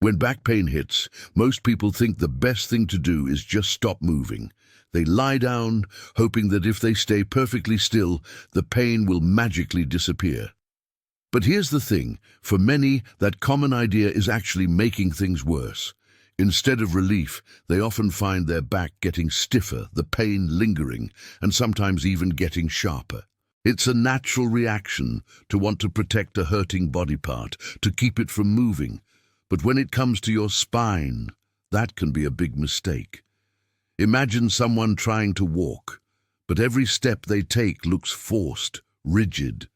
When back pain hits, most people think the best thing to do is just stop moving. They lie down, hoping that if they stay perfectly still, the pain will magically disappear. But here's the thing, for many, that common idea is actually making things worse. Instead of relief, they often find their back getting stiffer, the pain lingering, and sometimes even getting sharper. It's a natural reaction to want to protect a hurting body part, to keep it from moving. But when it comes to your spine, that can be a big mistake. Imagine someone trying to walk, but every step they take looks forced, rigid.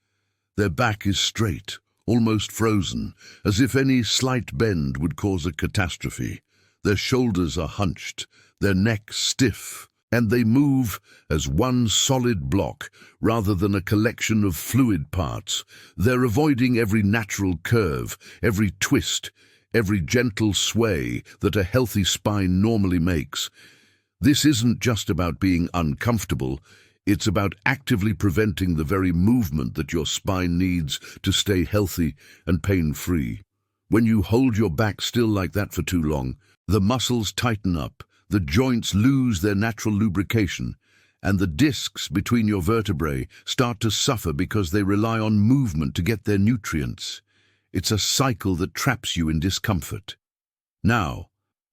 Their back is straight, almost frozen, as if any slight bend would cause a catastrophe. Their shoulders are hunched, their necks stiff, and they move as one solid block rather than a collection of fluid parts. They're avoiding every natural curve, every twist, every gentle sway that a healthy spine normally makes. This isn't just about being uncomfortable, it's about actively preventing the very movement that your spine needs to stay healthy and pain-free. When you hold your back still like that for too long, the muscles tighten up, the joints lose their natural lubrication, and the discs between your vertebrae start to suffer because they rely on movement to get their nutrients. It's a cycle that traps you in discomfort. Now,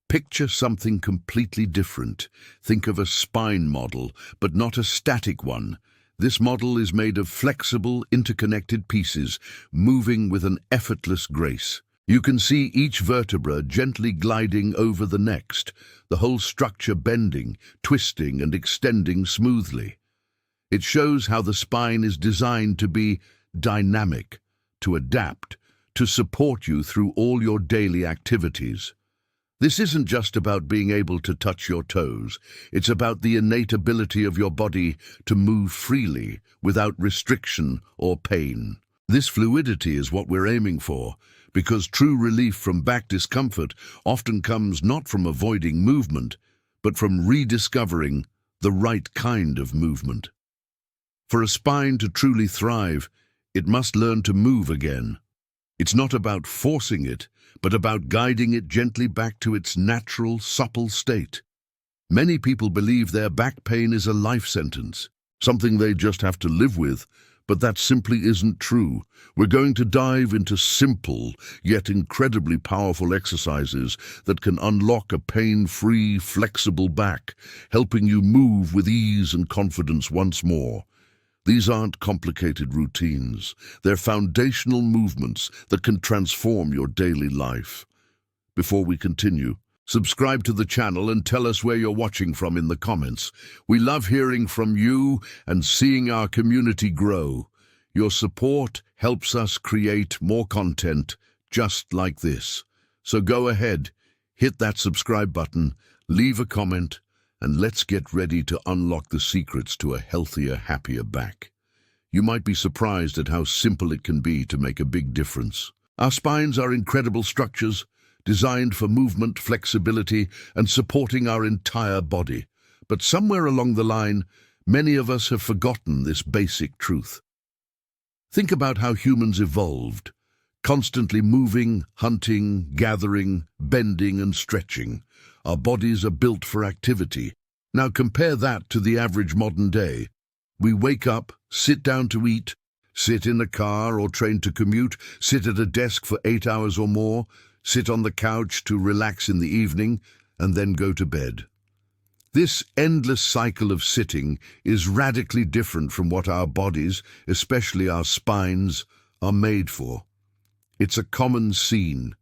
picture something completely different. Think of a spine model, but not a static one. This model is made of flexible, interconnected pieces, moving with an effortless grace. You can see each vertebra gently gliding over the next, the whole structure bending, twisting, and extending smoothly. It shows how the spine is designed to be dynamic, to adapt, to support you through all your daily activities. This isn't just about being able to touch your toes. It's about the innate ability of your body to move freely, without restriction or pain. This fluidity is what we're aiming for, because true relief from back discomfort often comes not from avoiding movement, but from rediscovering the right kind of movement. For a spine to truly thrive, it must learn to move again. It's not about forcing it, but about guiding it gently back to its natural, supple state. Many people believe their back pain is a life sentence, something they just have to live with, but that simply isn't true. We're going to dive into simple, yet incredibly powerful exercises that can unlock a pain-free, flexible back, helping you move with ease and confidence once more. These aren't complicated routines. They're foundational movements that can transform your daily life. Before we continue, subscribe to the channel and tell us where you're watching from in the comments. We love hearing from you and seeing our community grow. Your support helps us create more content just like this. So go ahead, hit that subscribe button, leave a comment, and let's get ready to unlock the secrets to a healthier, happier back. You might be surprised at how simple it can be to make a big difference. Our spines are incredible structures, designed for movement, flexibility, and supporting our entire body. But somewhere along the line, many of us have forgotten this basic truth. Think about how humans evolved, constantly moving, hunting, gathering, bending, and stretching. Our bodies are built for activity. Now compare that to the average modern day. We wake up, sit down to eat, sit in a car or train to commute, sit at a desk for 8 hours or more, sit on the couch to relax in the evening, and then go to bed. This endless cycle of sitting is radically different from what our bodies, especially our spines, are made for. It's a common scene.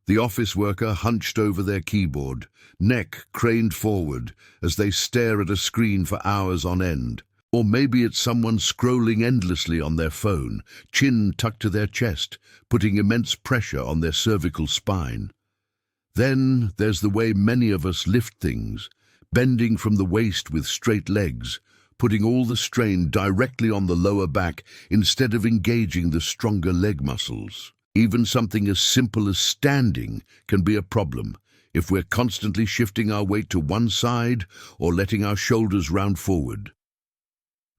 The office worker hunched over their keyboard, neck craned forward as they stare at a screen for hours on end. Or maybe it's someone scrolling endlessly on their phone, chin tucked to their chest, putting immense pressure on their cervical spine. Then there's the way many of us lift things, bending from the waist with straight legs, putting all the strain directly on the lower back instead of engaging the stronger leg muscles. Even something as simple as standing can be a problem if we're constantly shifting our weight to one side or letting our shoulders round forward.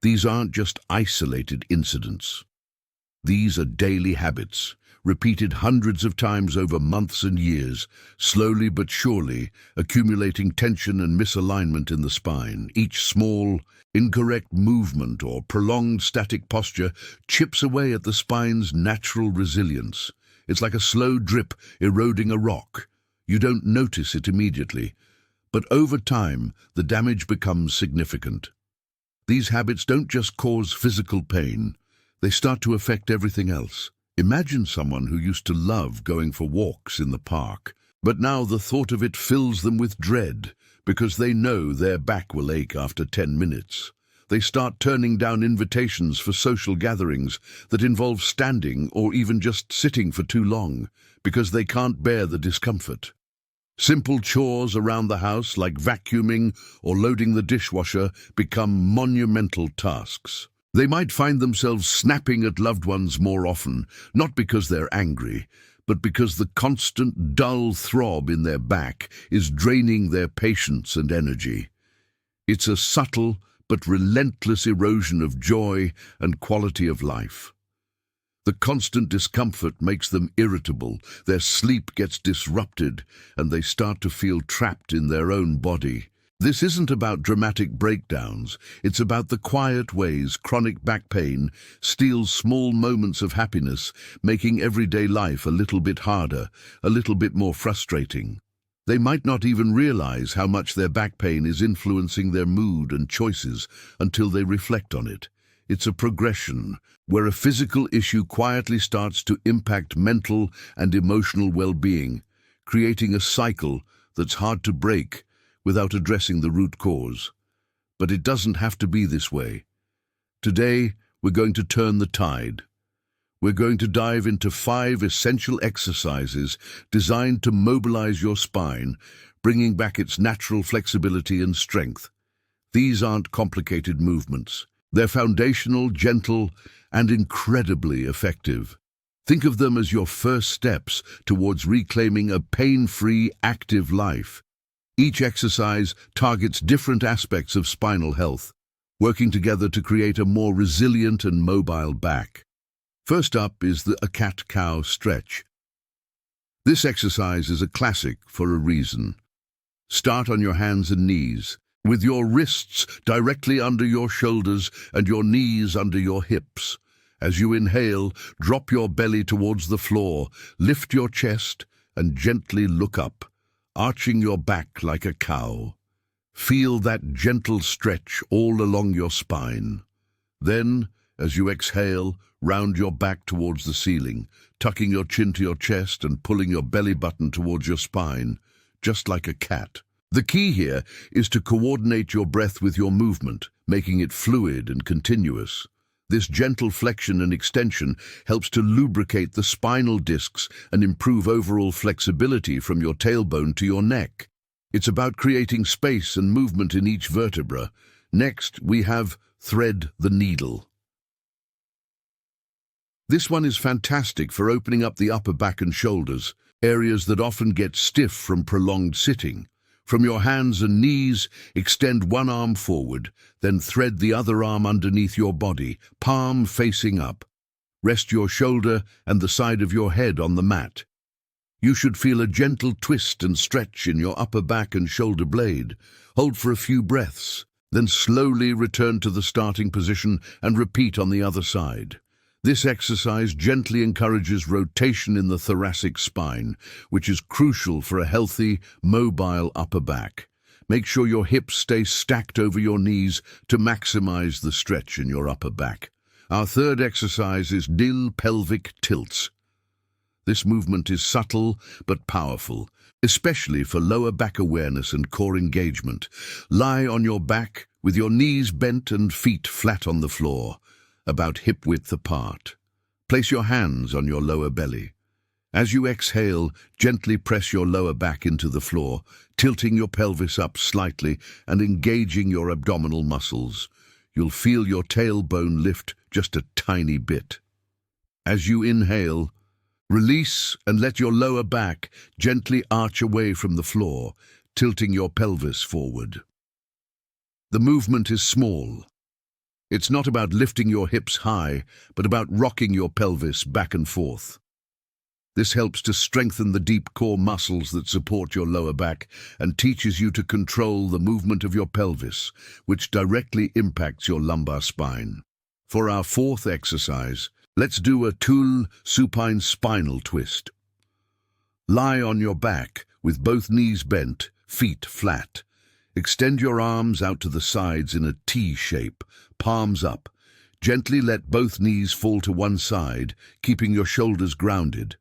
These aren't just isolated incidents. These are daily habits, repeated hundreds of times over months and years, slowly but surely accumulating tension and misalignment in the spine. Each small, incorrect movement or prolonged static posture chips away at the spine's natural resilience. It's like a slow drip eroding a rock. You don't notice it immediately, but over time, the damage becomes significant. These habits don't just cause physical pain, they start to affect everything else. Imagine someone who used to love going for walks in the park, but now the thought of it fills them with dread because they know their back will ache after 10 minutes. They start turning down invitations for social gatherings that involve standing or even just sitting for too long because they can't bear the discomfort. Simple chores around the house like vacuuming or loading the dishwasher become monumental tasks. They might find themselves snapping at loved ones more often, not because they're angry, but because the constant dull throb in their back is draining their patience and energy. It's a subtle but relentless erosion of joy and quality of life. The constant discomfort makes them irritable, their sleep gets disrupted, and they start to feel trapped in their own body. This isn't about dramatic breakdowns, it's about the quiet ways chronic back pain steals small moments of happiness, making everyday life a little bit harder, a little bit more frustrating. They might not even realize how much their back pain is influencing their mood and choices until they reflect on it. It's a progression where a physical issue quietly starts to impact mental and emotional well-being, creating a cycle that's hard to break without addressing the root cause. But it doesn't have to be this way. Today, we're going to turn the tide. We're going to dive into 5 essential exercises designed to mobilize your spine, bringing back its natural flexibility and strength. These aren't complicated movements. They're foundational, gentle, and incredibly effective. Think of them as your first steps towards reclaiming a pain-free, active life. Each exercise targets different aspects of spinal health, working together to create a more resilient and mobile back. First up is the cat-cow stretch. This exercise is a classic for a reason. Start on your hands and knees, with your wrists directly under your shoulders and your knees under your hips. As you inhale, drop your belly towards the floor, lift your chest, and gently look up, arching your back like a cow. Feel that gentle stretch all along your spine. Then, as you exhale, round your back towards the ceiling, tucking your chin to your chest and pulling your belly button towards your spine, just like a cat. The key here is to coordinate your breath with your movement, making it fluid and continuous. This gentle flexion and extension helps to lubricate the spinal discs and improve overall flexibility from your tailbone to your neck. It's about creating space and movement in each vertebra. Next, we have thread the needle. This one is fantastic for opening up the upper back and shoulders, areas that often get stiff from prolonged sitting. From your hands and knees, extend one arm forward, then thread the other arm underneath your body, palm facing up. Rest your shoulder and the side of your head on the mat. You should feel a gentle twist and stretch in your upper back and shoulder blade. Hold for a few breaths, then slowly return to the starting position and repeat on the other side. This exercise gently encourages rotation in the thoracic spine, which is crucial for a healthy, mobile upper back. Make sure your hips stay stacked over your knees to maximize the stretch in your upper back. Our third exercise is dill pelvic tilts. This movement is subtle but powerful, especially for lower back awareness and core engagement. Lie on your back with your knees bent and feet flat on the floor, about hip-width apart. Place your hands on your lower belly. As you exhale, gently press your lower back into the floor, tilting your pelvis up slightly and engaging your abdominal muscles. You'll feel your tailbone lift just a tiny bit. As you inhale, release and let your lower back gently arch away from the floor, tilting your pelvis forward. The movement is small. It's not about lifting your hips high, but about rocking your pelvis back and forth. This helps to strengthen the deep core muscles that support your lower back and teaches you to control the movement of your pelvis, which directly impacts your lumbar spine. For our fourth exercise, let's do a tool supine spinal twist. Lie on your back with both knees bent, feet flat. Extend your arms out to the sides in a T shape, palms up. Gently let both knees fall to one side, keeping your shoulders grounded.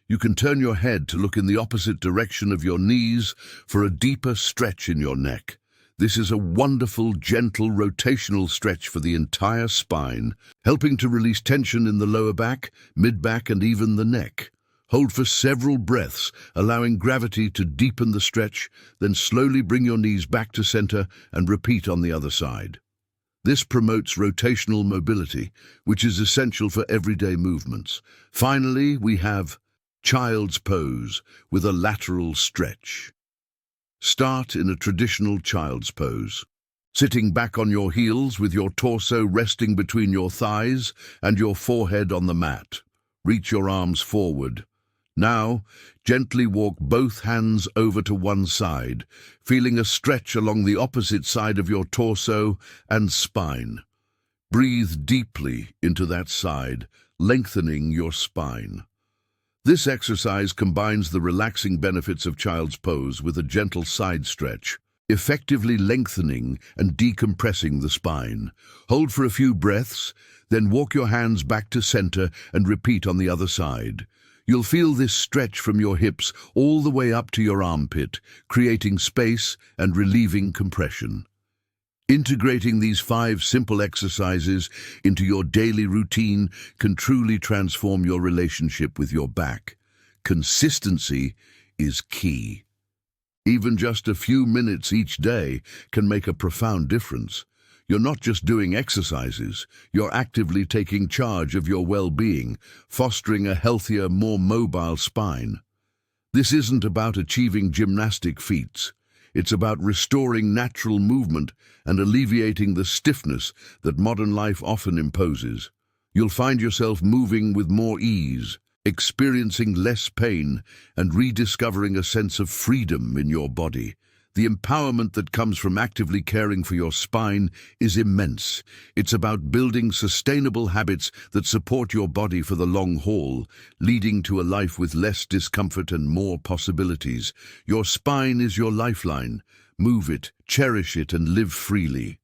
You can turn your head to look in the opposite direction of your knees for a deeper stretch in your neck. This is a wonderful, gentle, rotational stretch for the entire spine, helping to release tension in the lower back, mid-back, and even the neck. Hold for several breaths, allowing gravity to deepen the stretch, then slowly bring your knees back to center and repeat on the other side. This promotes rotational mobility, which is essential for everyday movements. Finally, we have child's pose with a lateral stretch. Start in a traditional child's pose, sitting back on your heels with your torso resting between your thighs and your forehead on the mat. Reach your arms forward. Now, gently walk both hands over to one side, feeling a stretch along the opposite side of your torso and spine. Breathe deeply into that side, lengthening your spine. This exercise combines the relaxing benefits of child's pose with a gentle side stretch, effectively lengthening and decompressing the spine. Hold for a few breaths, then walk your hands back to center and repeat on the other side. You'll feel this stretch from your hips all the way up to your armpit, creating space and relieving compression. Integrating these 5 simple exercises into your daily routine can truly transform your relationship with your back. Consistency is key. Even just a few minutes each day can make a profound difference. You're not just doing exercises, you're actively taking charge of your well-being, fostering a healthier, more mobile spine. This isn't about achieving gymnastic feats. It's about restoring natural movement and alleviating the stiffness that modern life often imposes. You'll find yourself moving with more ease, experiencing less pain, and rediscovering a sense of freedom in your body. The empowerment that comes from actively caring for your spine is immense. It's about building sustainable habits that support your body for the long haul, leading to a life with less discomfort and more possibilities. Your spine is your lifeline. Move it, cherish it, and live freely.